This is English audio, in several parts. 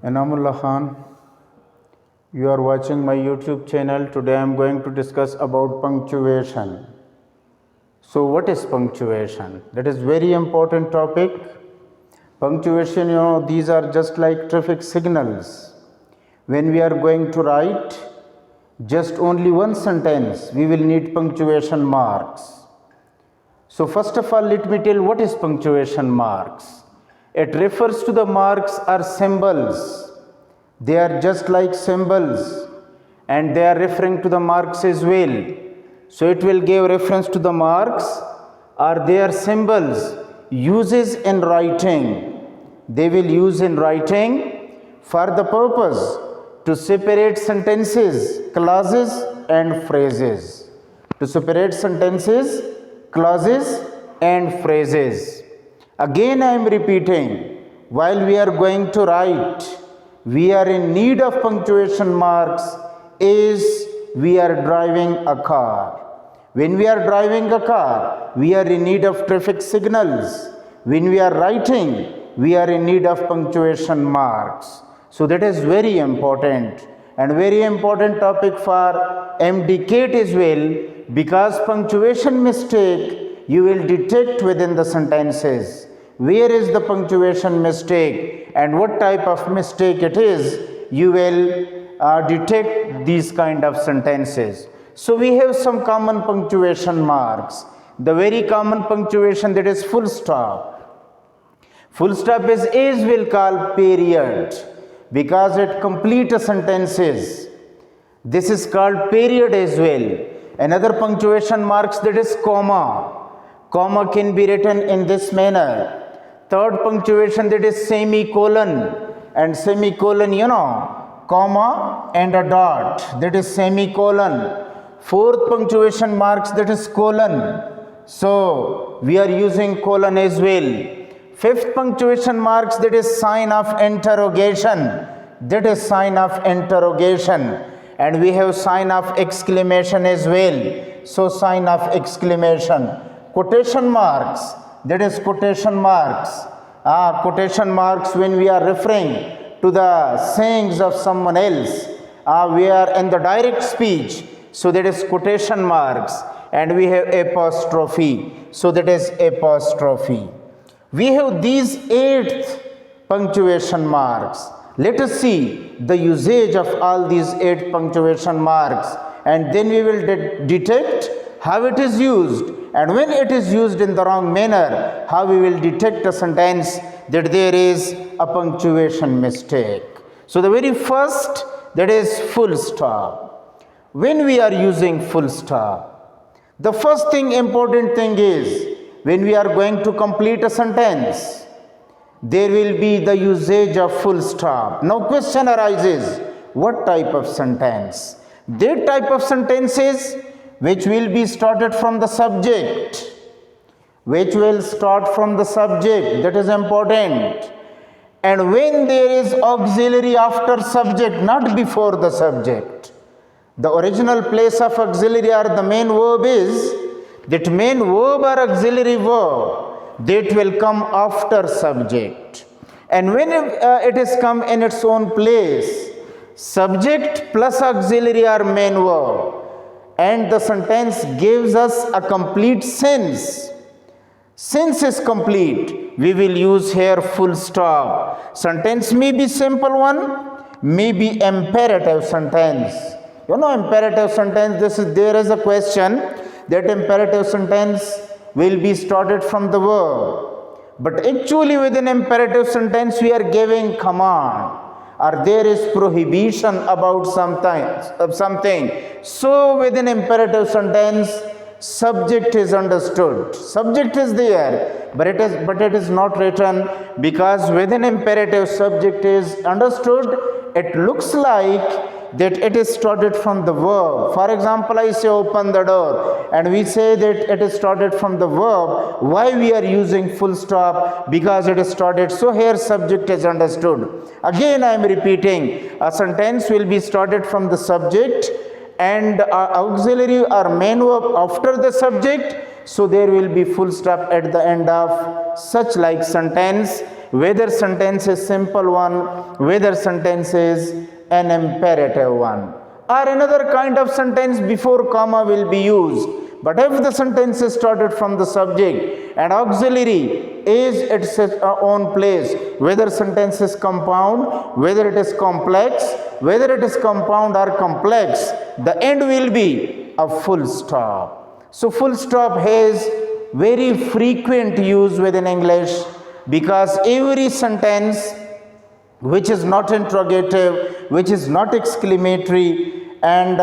Enamullah Khan, you are watching my YouTube channel. Today I am going to discuss about punctuation. So what is punctuation? That is very important topic. Punctuation, these are just like traffic signals. When we are going to write just only one sentence, we will need punctuation marks. So first of all, let me tell what is punctuation marks. It refers to the marks or symbols. They are just like symbols and they are referring to the marks as well. So it will give reference to the marks or their symbols uses in writing. They will use in writing for the purpose to separate sentences, clauses and phrases. To separate sentences, clauses and phrases. Again I am repeating, while we are going to write, we are in need of punctuation marks as we are driving a car. When we are driving a car, we are in need of traffic signals. When we are writing, we are in need of punctuation marks. So that is very important and very important topic for MDCAT as well, because punctuation mistake you will detect within the sentences. Where is the punctuation mistake and what type of mistake it is, you will detect these kind of sentences. So we have some common punctuation marks. The very common punctuation, that is full stop. Full stop is as we'll call period because it completes sentences. This is called period as well. Another punctuation marks, that is comma. Comma can be written in this manner. Third punctuation, that is semicolon, and semicolon, comma and a dot, that is semicolon. Fourth punctuation marks, that is colon. So we are using colon as well. Fifth punctuation marks, that is sign of interrogation, that is sign of interrogation. And we have sign of exclamation as well. So sign of exclamation. Quotation marks, that is quotation marks. Quotation marks when we are referring to the sayings of someone else. We are in the direct speech, so that is quotation marks. And we have apostrophe, so that is apostrophe. We have these 8 punctuation marks. Let us see the usage of all these 8 punctuation marks, and then we will detect how it is used, and when it is used in the wrong manner, how we will detect a sentence that there is a punctuation mistake. So the very first, that is full stop. When we are using full stop, the first thing, important thing is, when we are going to complete a sentence, there will be the usage of full stop. Now question arises, what type of sentence? That type of sentences which will be started from the subject, which will start from the subject, that is important. And when there is auxiliary after subject, not before the subject. The original place of auxiliary or the main verb is, that main verb or auxiliary verb, that will come after subject. And when it is come in its own place, subject plus auxiliary or main verb, and the sentence gives us a complete sense. Sense is complete, we will use here full stop. Sentence may be simple one, may be imperative sentence. Imperative sentence, there is a question that imperative sentence will be started from the verb. But actually within imperative sentence we are giving command, or there is prohibition about something. So within imperative sentence, subject is understood. Subject is there, but it is not written, because within imperative subject is understood. It looks like that it is started from the verb. For example, I say open the door, and we say that it is started from the verb. Why we are using full stop? Because it is started. So here subject is understood. Again I am repeating, a sentence will be started from the subject and auxiliary or main verb after the subject. So there will be full stop at the end of such like sentence. whether sentence is simple one, whether sentence is an imperative one, or another kind of sentence before comma will be used. But if the sentence is started from the subject and auxiliary is at its own place, whether sentence is compound, whether it is complex, whether it is compound or complex, the end will be a full stop. So full stop has very frequent use within English, because every sentence which is not interrogative, which is not exclamatory, and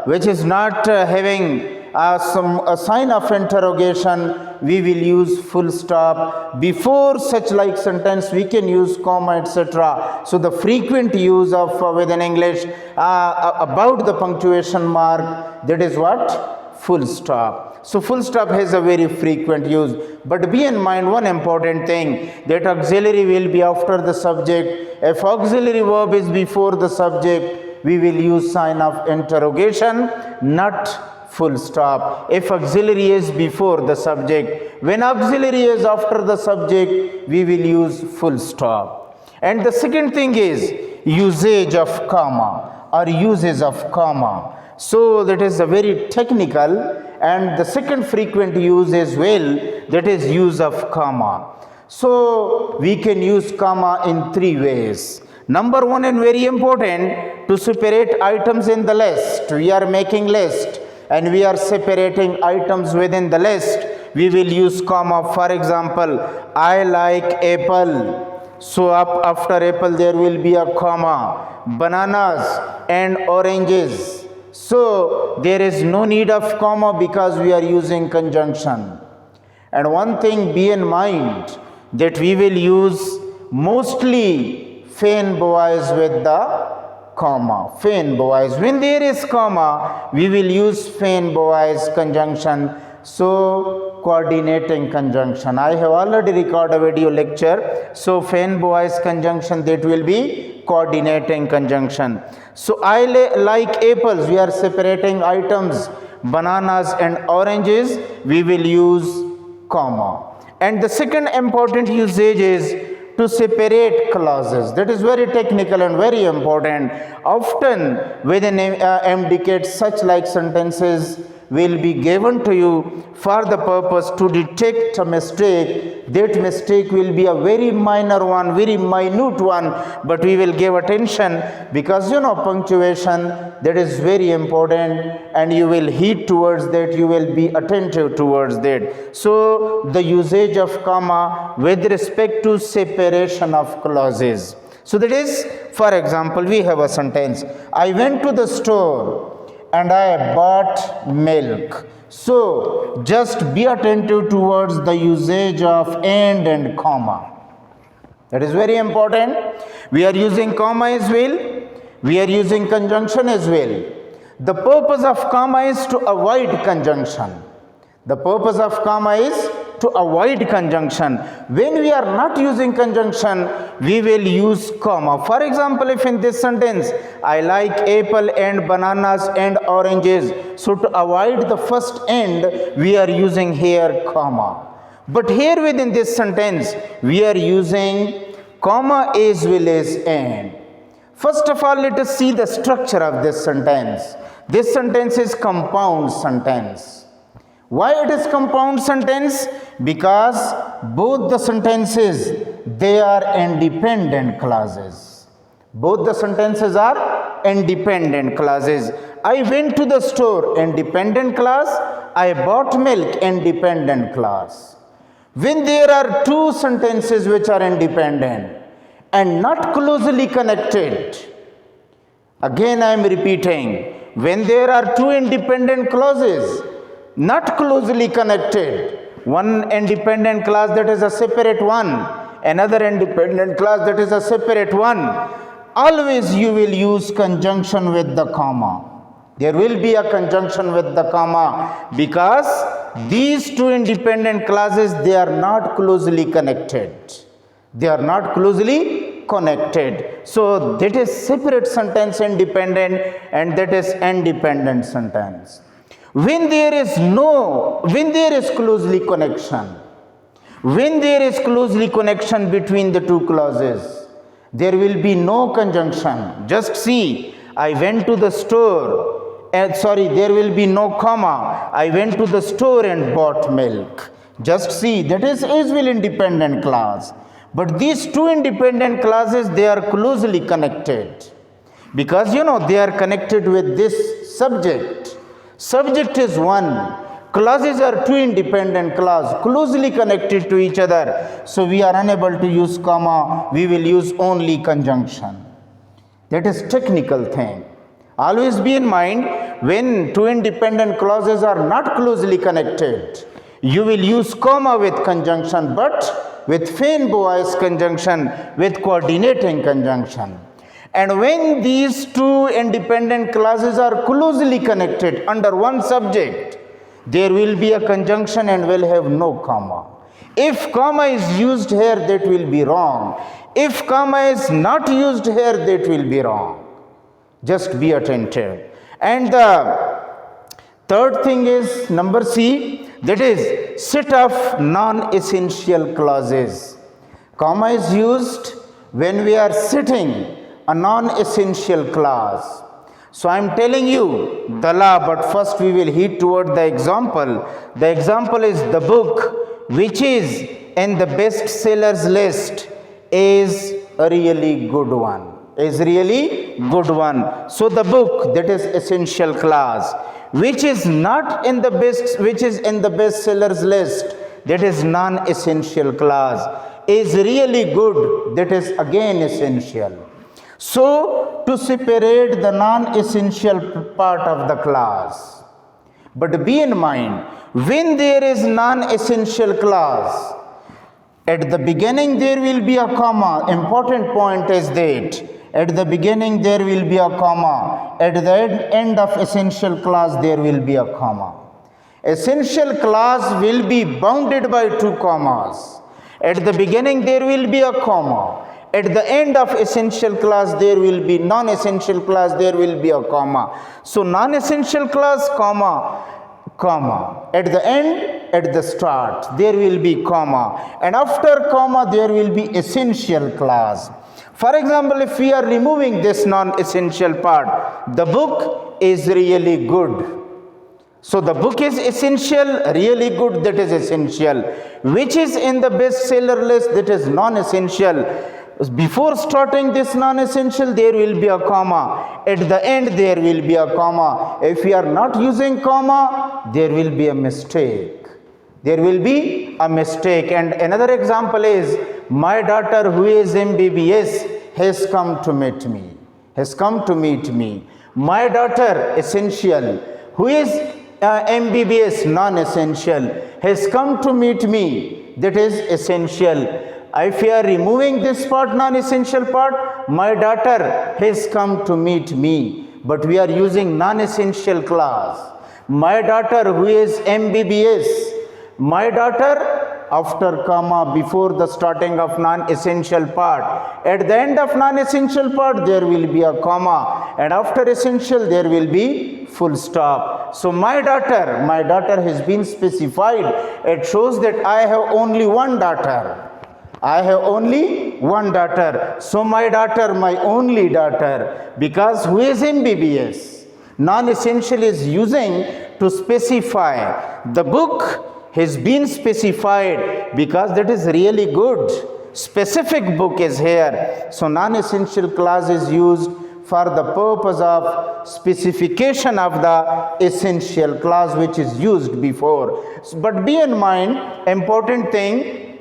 which is not having a sign of interrogation, we will use full stop. Before such like sentence we can use comma, etc. So the frequent use of within English about the punctuation mark, that is what? Full stop. So full stop has a very frequent use. But be in mind one important thing, that auxiliary will be after the subject. If auxiliary verb is before the subject, we will use sign of interrogation, not full stop. If auxiliary is before the subject, when auxiliary is after the subject, we will use full stop. And the second thing is usage of comma or uses of comma. So that is a very technical, and the second frequent use as well, that is use of comma. So we can use comma in three ways. Number one, and very important, to separate items in the list. We are making list and we are separating items within the list, we will use comma. For example, I like apple. So up after apple there will be a comma. Bananas and oranges. So there is no need of comma because we are using conjunction. And one thing be in mind, that we will use mostly fen boys with the comma, fen boys. When there is comma, we will use fen boys conjunction. So coordinating conjunction, I have already recorded a video lecture. So fen boys conjunction, that will be coordinating conjunction. So I like apples, we are separating items, bananas and oranges, we will use comma. And the second important usage is to separate clauses. That is very technical and very important. Often within MDCAT, such like sentences will be given to you for the purpose to detect a mistake. That mistake will be a very minor one, very minute one, but we will give attention, because punctuation, that is very important, and you will heed towards that, you will be attentive towards that. So the usage of comma with respect to separation of clauses. So that is, for example, we have a sentence, I went to the store and I bought milk. So just be attentive towards the usage of and comma. That is very important. We are using comma as well. We are using conjunction as well. The purpose of comma is to avoid conjunction. The purpose of comma is to avoid conjunction. When we are not using conjunction, we will use comma. For example, if in this sentence, I like apple and bananas and oranges. So to avoid the first and, we are using here comma. But here within this sentence, we are using comma as well as and. First of all, let us see the structure of this sentence. This sentence is compound sentence. Why it is compound sentence? Because both the sentences, they are independent clauses. Both the sentences are independent clauses. I went to the store, independent clause. I bought milk, independent clause. When there are two sentences which are independent and not closely connected, again I am repeating, when there are two independent clauses, not closely connected, one independent clause that is a separate one, another independent clause that is a separate one, always you will use conjunction with the comma. There will be a conjunction with the comma, because these two independent clauses, they are not closely connected. They are not closely connected. So that is separate sentence independent, and that is independent sentence. When there is closely connection, When there is closely connection between the two clauses, there will be no conjunction. Just see, I went to the store. There will be no comma. I went to the store and bought milk. Just see, that is will independent clause. But these two independent clauses, they are closely connected. Because they are connected with this subject. Subject is one. Clauses are two independent clauses, closely connected to each other. So we are unable to use comma. We will use only conjunction. That is technical thing. Always be in mind, when two independent clauses are not closely connected, you will use comma with conjunction, but with Feinbois conjunction, with coordinating conjunction. And when these two independent clauses are closely connected under one subject, there will be a conjunction and will have no comma. If comma is used here, that will be wrong. If comma is not used here, that will be wrong. Just be attentive. And the third thing is number C, that is set of non-essential clauses. Comma is used when we are setting a non-essential clause. So I am telling you the law, but first we will head toward the example. The example is the book which is in the bestsellers list is a really good one. Is really good one. So the book, that is essential clause, which is not in the bestsellers list, that is non-essential clause, is really good, that is again essential. So to separate the non-essential part of the clause. But be in mind, when there is non-essential clause, at the beginning there will be a comma. Important point is that at the beginning there will be a comma. At the end of essential clause there will be a comma. Essential clause will be bounded by two commas. At the beginning there will be a comma. At the end of essential clause there will be non-essential clause, there will be a comma. So non-essential clause, comma, comma. At the end, at the start, there will be comma. And after comma, there will be essential clause. For example, if we are removing this non-essential part, the book is really good. So the book is essential, really good, that is essential. Which is in the bestseller list, that is non-essential. Before starting this non-essential, there will be a comma. At the end, there will be a comma. If we are not using comma, there will be a mistake. There will be a mistake. And another example is, my daughter who is MBBS has come to meet me. Has come to meet me. My daughter, essential, who is MBBS, non-essential, has come to meet me. That is essential. If we are removing this part, non-essential part, my daughter has come to meet me. But we are using non-essential clause. My daughter who is MBBS, my daughter, after comma, before the starting of non-essential part. At the end of non-essential part, there will be a comma. And after essential, there will be full stop. So my daughter has been specified. It shows that I have only one daughter. I have only one daughter. So my daughter, my only daughter, because who is MBBS? Non-essential is using to specify. The book has been specified because that is really good. Specific book is here. So non-essential clause is used for the purpose of specification of the essential clause which is used before. But be in mind, important thing,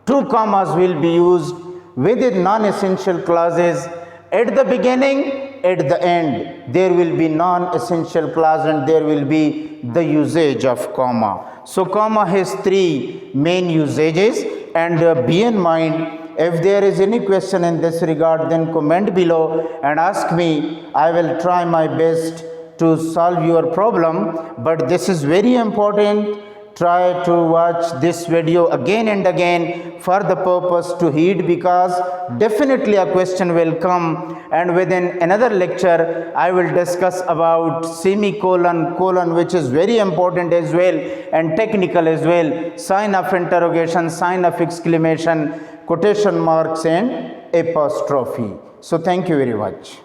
two commas will be used within non-essential clauses. At the beginning, at the end, there will be non-essential clause and there will be the usage of comma. So comma has three main usages, and be in mind, if there is any question in this regard, then comment below and ask me. I will try my best to solve your problem, but this is very important try to watch this video again and again for the purpose to heed, because definitely a question will come, and within another lecture I will discuss about semicolon, colon, which is very important as well and technical as well, sign of interrogation, sign of exclamation, quotation marks and apostrophe. So thank you very much.